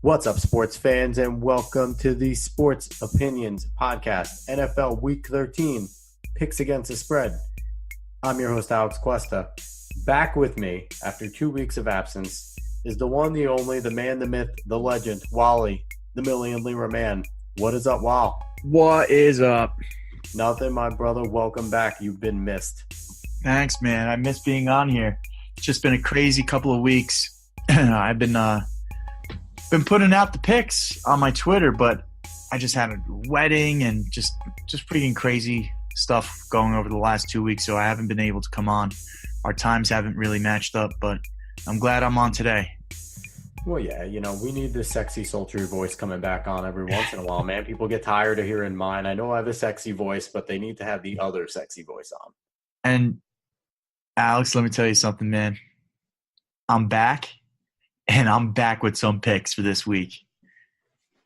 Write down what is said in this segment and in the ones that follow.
What's up, sports fans, and welcome to the Sports Opinions Podcast, NFL Week 13, Picks Against the Spread. I'm your host, Alex Cuesta. Back with me after 2 weeks of absence is the one, the only, the man, the myth, the legend, Wally, the Lira Man. What is up, Wall? What is up? Nothing, my brother. Welcome back. You've been missed. Thanks, man. I miss being on here. It's just been a crazy couple of weeks. I've been putting out the pics on my Twitter, but I just had a wedding and just freaking crazy stuff going over the last 2 weeks, so I haven't been able to come on. Our times haven't really matched up, but I'm glad I'm on today. Well, yeah, we need this sexy, sultry voice coming back on every once in a while, man. People get tired of hearing mine. I know I have a sexy voice, but they need to have the other sexy voice on. And, Alex, let me tell you something, man. I'm back, and I'm back with some picks for this week.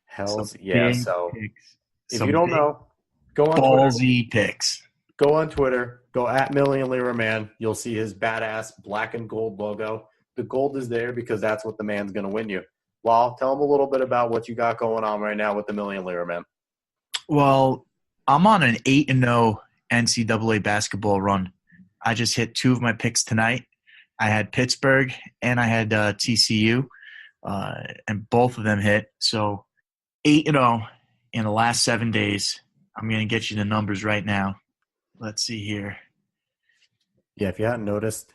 Hells yeah. So picks. If you don't know, go on ballsy Twitter. Picks. Go on Twitter. Go at Lira Man. You'll see his badass black and gold logo. The gold is there because that's what the man's going to win you. Well, tell him a little bit about what you got going on right now with the Lira Man. Well, I'm on an 8-0 NCAA basketball run. I just hit 2 of my picks tonight. I had Pittsburgh and I had TCU, and both of them hit. So 8-0 in the last 7 days. I'm going to get you the numbers right now. Let's see here. Yeah, if you hadn't noticed,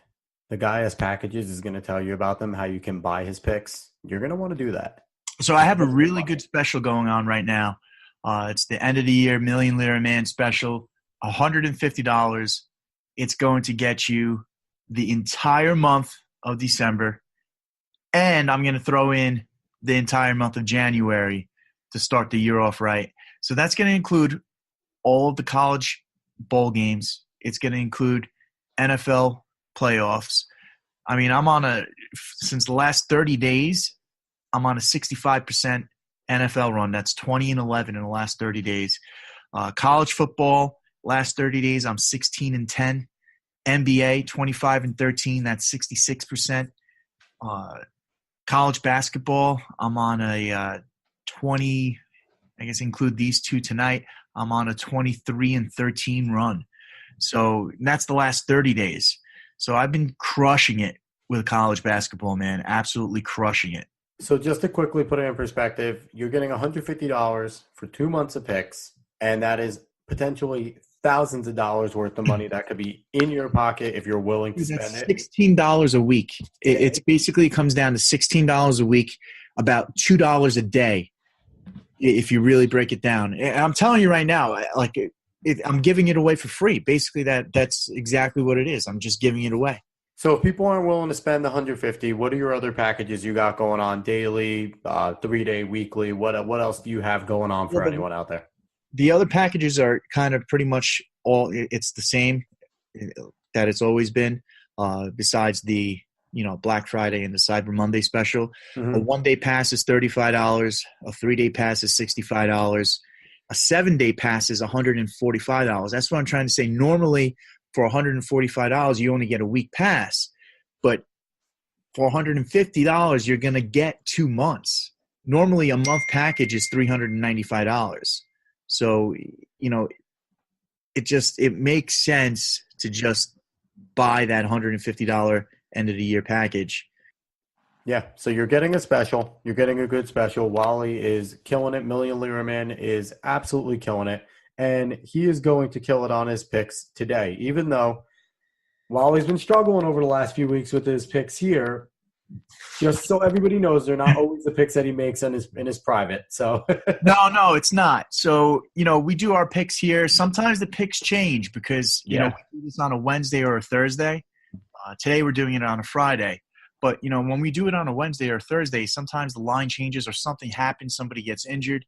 the guy has packages is going to tell you about them, how you can buy his picks. You're going to want to do that. So I have a really good special going on right now. It's the end of the year Lira Man special, $150. It's going to get you the entire month of December, and I'm going to throw in the entire month of January to start the year off right. So that's going to include all of the college bowl games. It's going to include NFL playoffs. I mean, since the last 30 days, I'm on a 65% NFL run. That's 20-11 in the last 30 days. College football, last 30 days, I'm 16-10. NBA, 25-13. That's 66%. College basketball, I'm on a 20. I guess include these two tonight. I'm on a 23-13 run. So that's the last 30 days. So I've been crushing it with college basketball, man. Absolutely crushing it. So just to quickly put it in perspective, you're getting $150 for 2 months of picks, and that is potentially thousands of dollars worth of money that could be in your pocket if you're willing to spend it. $16 a week. It's basically comes down to $16 a week, about $2 a day if you really break it down. And I'm telling you right now, I'm giving it away for free. Basically, that's exactly what it is. I'm just giving it away. So if people aren't willing to spend the $150, what are your other packages you got going on? Daily, 3-day, weekly? What else do you have going on for anyone out there? The other packages are kind of pretty much it's the same that it's always been, besides the Black Friday and the Cyber Monday special. Mm-hmm. A 1-day pass is $35. A 3-day pass is $65. A 7-day pass is $145. That's what I'm trying to say. Normally, for $145, you only get a week pass. But for $150, you're going to get 2 months. Normally, a month package is $395. So, it makes sense to just buy that $150 end of the year package. Yeah, so you're getting a special. You're getting a good special. Wally is killing it. Lira Man is absolutely killing it. And he is going to kill it on his picks today. Even though Wally's been struggling over the last few weeks with his picks here, just so everybody knows, they're not always the picks that he makes in his private. So No, it's not. So, we do our picks here. Sometimes the picks change because, we do this on a Wednesday or a Thursday. Today we're doing it on a Friday. But, when we do it on a Wednesday or Thursday, sometimes the line changes or something happens, somebody gets injured.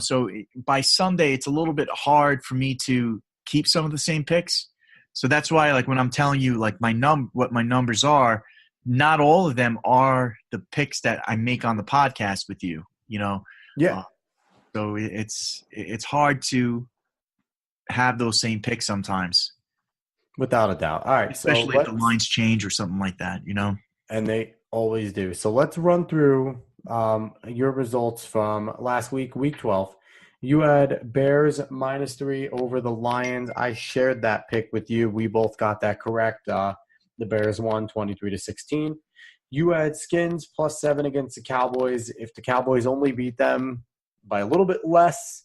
So by Sunday, it's a little bit hard for me to keep some of the same picks. So that's why, when I'm telling you, what my numbers are, not all of them are the picks that I make on the podcast with you, Yeah. So it's hard to have those same picks sometimes. Without a doubt. All right. Especially if the lines change or something like that, And they always do. So let's run through your results from last week, week 12. You had Bears -3 over the Lions. I shared that pick with you. We both got that correct. The Bears won 23-16. You had Skins +7 against the Cowboys. If the Cowboys only beat them by a little bit less,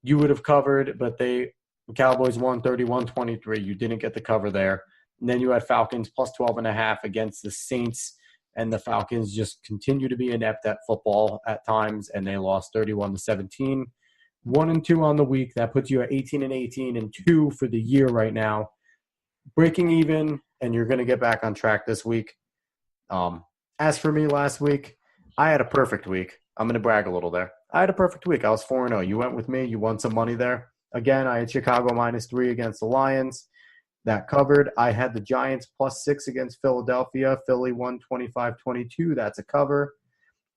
you would have covered, but the Cowboys won 31-23. You didn't get the cover there. And then you had Falcons +12.5 against the Saints, and the Falcons just continue to be inept at football at times, and they lost 31-17. 1-2 on the week. That puts you at 18-18 and 2 for the year right now. Breaking even, and you're going to get back on track this week. As for me last week, I had a perfect week. I'm going to brag a little there. I had a perfect week. I was 4-0. You went with me. You won some money there. Again, I had Chicago -3 against the Lions. That covered. I had the Giants +6 against Philadelphia. Philly won 25-22. That's a cover.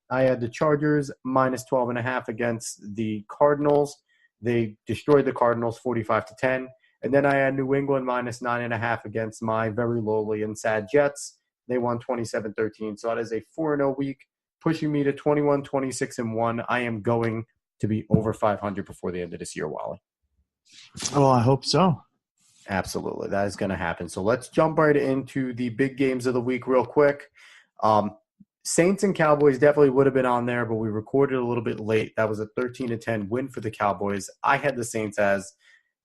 I had the Chargers -12.5 against the Cardinals. They destroyed the Cardinals 45-10. And then I had New England -9.5 against my very lowly and sad Jets. They won 27-13. So that is a 4-0 week, pushing me to 21-26-1. I am going to be over 500 before the end of this year, Wally. Oh, I hope so. Absolutely. That is going to happen. So let's jump right into the big games of the week real quick. Saints and Cowboys definitely would have been on there, but we recorded a little bit late. That was a 13-10 win for the Cowboys. I had the Saints as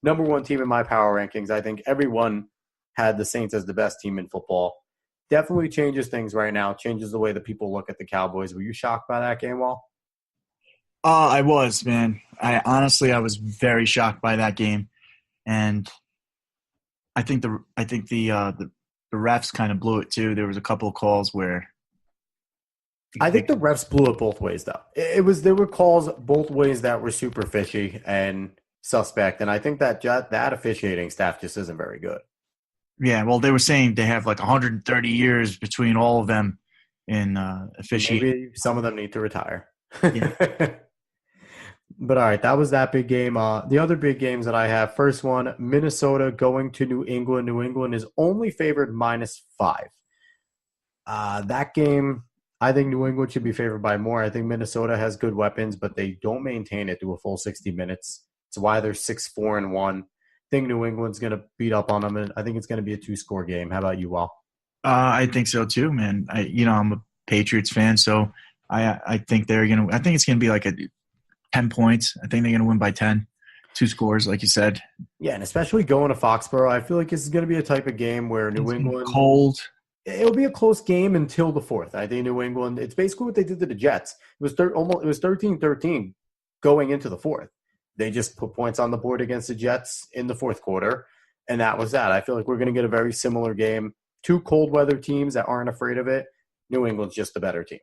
number one team in my power rankings. I think everyone had the Saints as the best team in football. Definitely changes things right now, changes the way that people look at the Cowboys. Were you shocked by that game, Wall? I was, man. I was very shocked by that game, and I think the refs kind of blew it too. There was a couple of calls where I think the refs blew it both ways, though. There were calls both ways that were super fishy and suspect, and I think that officiating staff just isn't very good. Yeah, well, they were saying they have like 130 years between all of them in officiating. Maybe some of them need to retire. Yeah. But all right, that was that big game. The other big games that I have, first one, Minnesota going to New England. New England is only favored -5. That game, I think New England should be favored by more. I think Minnesota has good weapons, but they don't maintain it through a full 60 minutes. It's why they're 6-4-1. I think New England's going to beat up on them, and I think it's going to be a 2-score game. How about you, Wal? I think so too, man. I'm a Patriots fan, so I think they're going to – I think it's going to be like 10 points. I think they're going to win by 10. 2 scores, like you said. Yeah, and especially going to Foxborough, I feel like this is going to be a type of game where New England – cold. It'll be a close game until the fourth. I think New England – it's basically what they did to the Jets. It was 13-13 going into the fourth. They just put points on the board against the Jets in the fourth quarter, and that was that. I feel like we're going to get a very similar game. 2 cold weather teams that aren't afraid of it. New England's just the better team.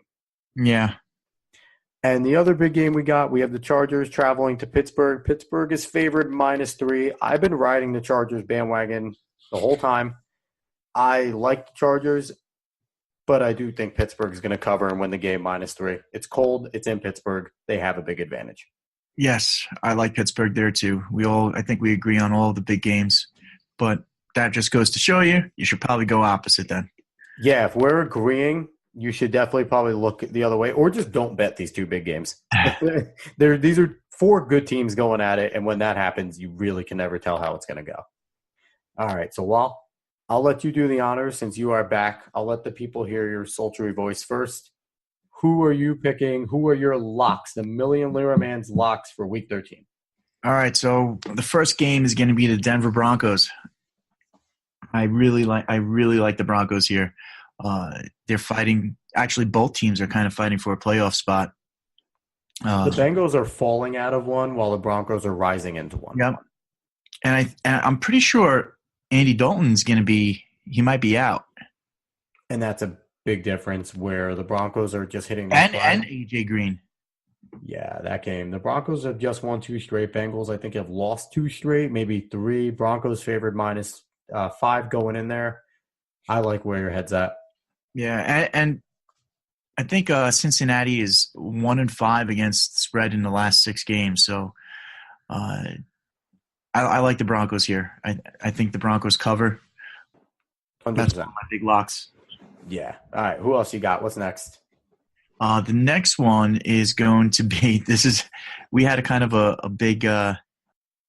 Yeah. And the other big game we have the Chargers traveling to Pittsburgh. Pittsburgh is favored -3. I've been riding the Chargers bandwagon the whole time. I like the Chargers, but I do think Pittsburgh is going to cover and win the game -3. It's cold. It's in Pittsburgh. They have a big advantage. Yes, I like Pittsburgh there too. I think we agree on all the big games, but that just goes to show you should probably go opposite then. Yeah, if we're agreeing, you should definitely probably look the other way, or just don't bet these 2 big games. These are 4 good teams going at it, and when that happens, you really can never tell how it's going to go. All right, so I'll let you do the honors since you are back. I'll let the people hear your sultry voice first. Who are you picking? Who are your locks, the Million Lira Man's locks for Week 13? All right, so the first game is going to be the Denver Broncos. I really like the Broncos here. They're fighting. Actually, both teams are kind of fighting for a playoff spot. The Bengals are falling out of one, while the Broncos are rising into one. Yep. And I'm pretty sure Andy Dalton's going to be. He might be out. And that's a big difference where the Broncos are just hitting. And AJ Green. Yeah, that game. The Broncos have just won 2 straight. Bengals, I think, have lost 2 straight, maybe 3. Broncos favored -5 going in there. I like where your head's at. Yeah, and I think Cincinnati is 1-5 against the spread in the last 6 games. So I like the Broncos here. I think the Broncos cover. 100%. That's one of my big locks. Yeah. All right. Who else you got? What's next? The next one is going to be we had a kind of a big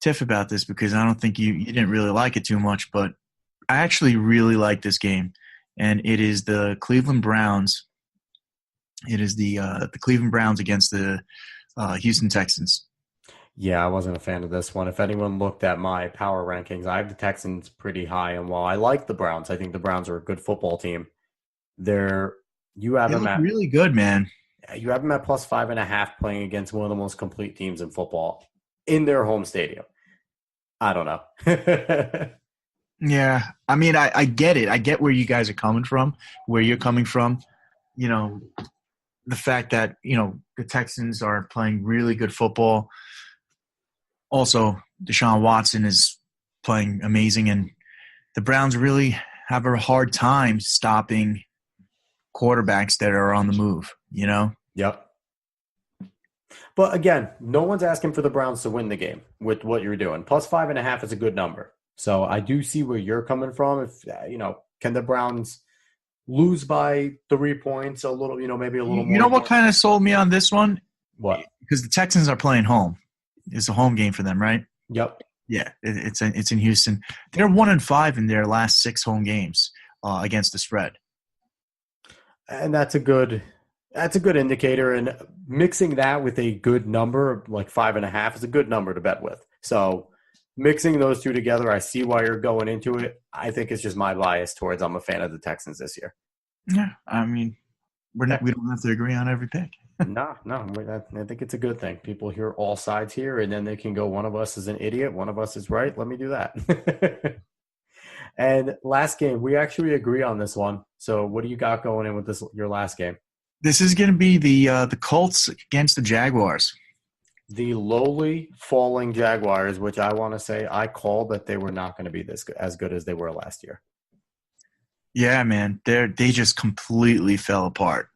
tiff about this because I don't think you didn't really like it too much, but I actually really like this game, and it is the Cleveland Browns. It is the Cleveland Browns against the Houston Texans. Yeah, I wasn't a fan of this one. If anyone looked at my power rankings, I have the Texans pretty high, and while I like the Browns, I think the Browns are a good football team. They're you have They them look at really good, man. you have them at +5.5 playing against one of the most complete teams in football in their home stadium. I don't know. Yeah, I mean, I get it. I get where you guys are coming from, where you're coming from. You know, the fact that the Texans are playing really good football. Also, Deshaun Watson is playing amazing, and the Browns really have a hard time stopping quarterbacks that are on the move. Yep. But again, no one's asking for the Browns to win the game with what you're doing. +5.5 is a good number. So I do see where you're coming from. If can the Browns lose by 3 points, a little, maybe a little You more know what points? kind of sold me on this one? What? Because the Texans are playing home. It's a home game for them, right? Yep. Yeah, it's in Houston. They're 1-5 in their last 6 home games against the spread. And that's a good indicator. And mixing that with a good number, like 5.5, is a good number to bet with. So mixing those two together, I see why you're going into it. I think it's just my bias towards I'm a fan of the Texans this year. Yeah, I mean, we don't have to agree on every pick. No, I think it's a good thing. People hear all sides here, and then they can go, one of us is an idiot, one of us is right. Let me do that. And last game, we actually agree on this one. So what do you got going in with this, your last game? This is going to be the Colts against the Jaguars. The lowly falling Jaguars, which I want to say I called that they were not going to be as good as they were last year. Yeah, man, they just completely fell apart.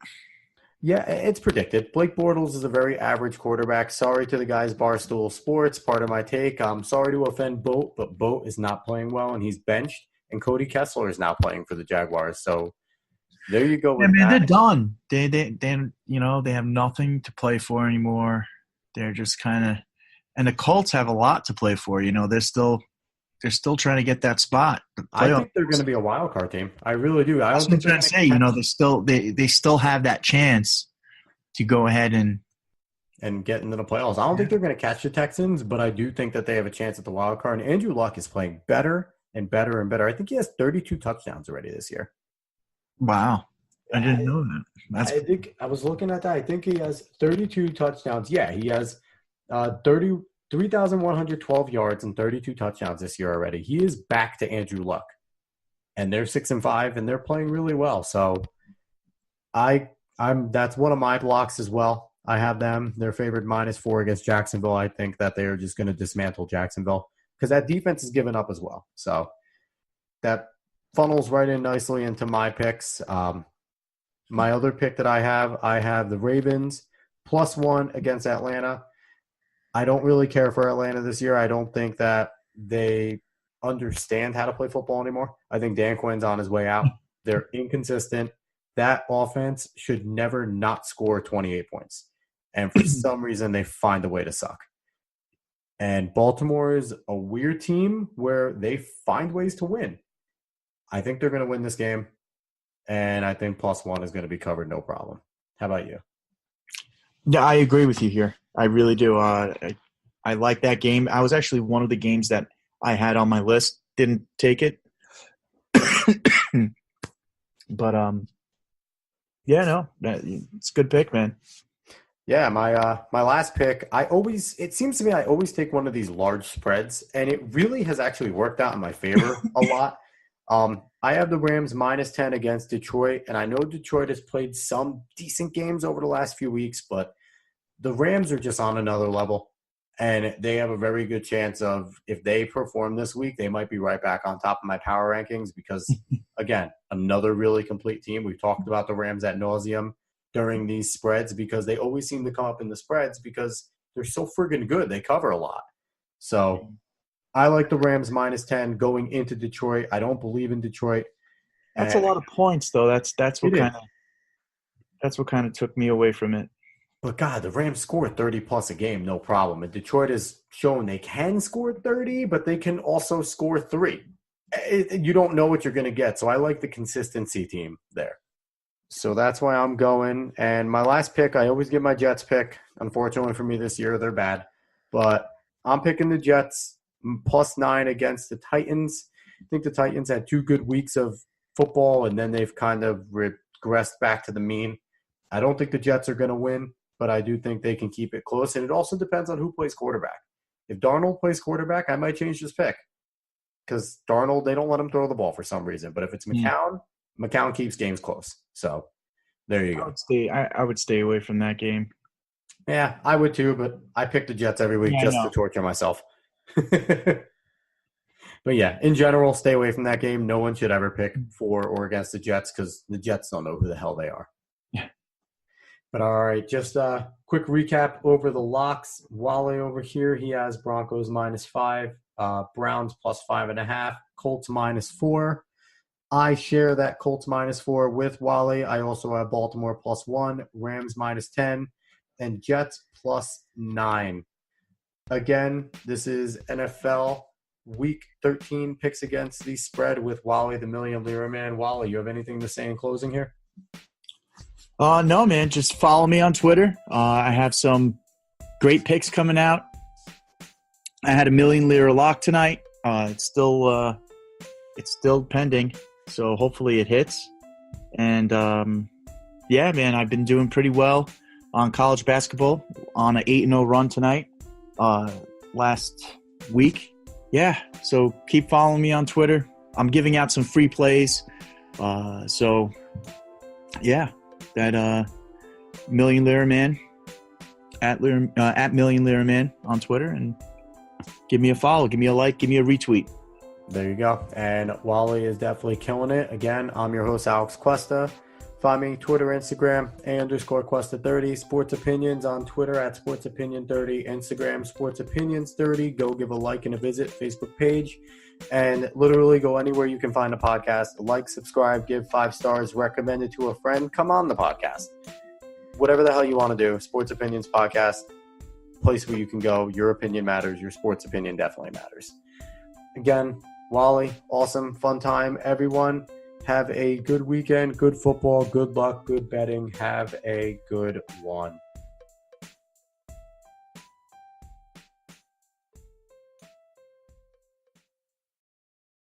Yeah, it's predicted. Blake Bortles is a very average quarterback. Sorry to the guys Barstool Sports. Part of my take. I'm sorry to offend Boat, but Boat is not playing well, and he's benched. And Cody Kessler is now playing for the Jaguars. So there you go Yeah, with man, they're that. done. They have nothing to play for anymore. They're just kind of, and the Colts have a lot to play for. They're still trying to get that spot. The I playoff. think they're going to be a wild card team. I really do. I That's don't what I'm think they're trying going to to say. catch They still have that chance to go ahead and and get into the playoffs. I don't think they're going to catch the Texans, but I do think that they have a chance at the wild card. And Andrew Luck is playing better and better and better. I think he has 32 touchdowns already this year. wow. I didn't know that. I think I was looking at that. I think he has 32 touchdowns. Yeah, he has 3,112 yards and 32 touchdowns this year already. He is back to Andrew Luck, and they're 6-5, and they're playing really well. So that's one of my blocks as well. I have them. They're favored -4 against Jacksonville. I think that they are just going to dismantle Jacksonville because that defense is giving up as well. So that funnels right in nicely into my picks. My other pick that I have the Ravens +1 against Atlanta. I don't really care for Atlanta this year. I don't think that they understand how to play football anymore. I think Dan Quinn's on his way out. They're inconsistent. That offense should never not score 28 points. And for some reason, they find a way to suck. And Baltimore is a weird team where they find ways to win. I think they're going to win this game. And I think +1 is going to be covered no problem. How about you? Yeah, I agree with you here. I really do. I like that game. I was actually one of the games that I had on my list. Didn't take it, but yeah, no, it's a good pick, man. Yeah, my last pick, it seems to me I always take one of these large spreads, and it really has actually worked out in my favor a lot. I have the Rams -10 against Detroit, and I know Detroit has played some decent games over the last few weeks, but the Rams are just on another level, and they have a very good chance of, if they perform this week, they might be right back on top of my power rankings because, again, another really complete team. We've talked about the Rams ad nauseum during these spreads because they always seem to come up in the spreads because they're so friggin' good. They cover a lot. So I like the Rams -10 going into Detroit. I don't believe in Detroit. That's a lot of points, though. That's what It is. kind of That's what kind of took me away from it. But God, the Rams score 30 plus a game, no problem. And Detroit has shown they can score 30, but they can also score 3. You don't know what you're going to get. So I like the consistency team there. So that's why I'm going. And my last pick, I always get my Jets pick. Unfortunately for me this year, they're bad. But I'm picking the Jets +9 against the Titans. I think the Titans had 2 good weeks of football, and then they've kind of regressed back to the mean. I don't think the Jets are going to win, but I do think they can keep it close. And it also depends on who plays quarterback. If Darnold plays quarterback, I might change this pick. Because Darnold, they don't let him throw the ball for some reason. But if it's McCown, McCown keeps games close. So there you go. I would stay away from that game. Yeah, I would too, but I pick the Jets every week just to torture myself. But yeah, in general, stay away from that game. No one should ever pick for or against the Jets because the Jets don't know who the hell they are. Yeah. But all right, just a quick recap over the locks. Wally over here, he has Broncos -5, Browns +5.5, Colts -4. I share that Colts -4 with Wally. I also have Baltimore +1, Rams -10, and Jets +9. Again, this is NFL Week 13 picks against the spread with Wally, the Million Lira Man. Wally, you have anything to say in closing here? No, man. Just follow me on Twitter. I have some great picks coming out. I had a Million Lira lock tonight. It's still pending, so hopefully it hits. And yeah, man, I've been doing pretty well on college basketball on an 8-0 run tonight. Last week. Yeah, so keep following me on Twitter. I'm giving out some free plays. So, yeah, that Million Lira Man at Million Lira Man on Twitter, and give me a follow, give me a like, give me a retweet. There you go. And Wally is definitely killing it. Again, I'm your host, Alex Cuesta. Find me Twitter, Instagram, _Cuesta30. Sports Opinions on Twitter at SportsOpinion30. Instagram, SportsOpinions30. Go give a like and a visit. Facebook page. And literally go anywhere you can find a podcast. Like, subscribe, give 5 stars, recommend it to a friend. Come on the podcast. Whatever the hell you want to do. Sports Opinions Podcast. Place where you can go. Your opinion matters. Your sports opinion definitely matters. Again, Wally, awesome, fun time, everyone. Have a good weekend, good football, good luck, good betting. Have a good one.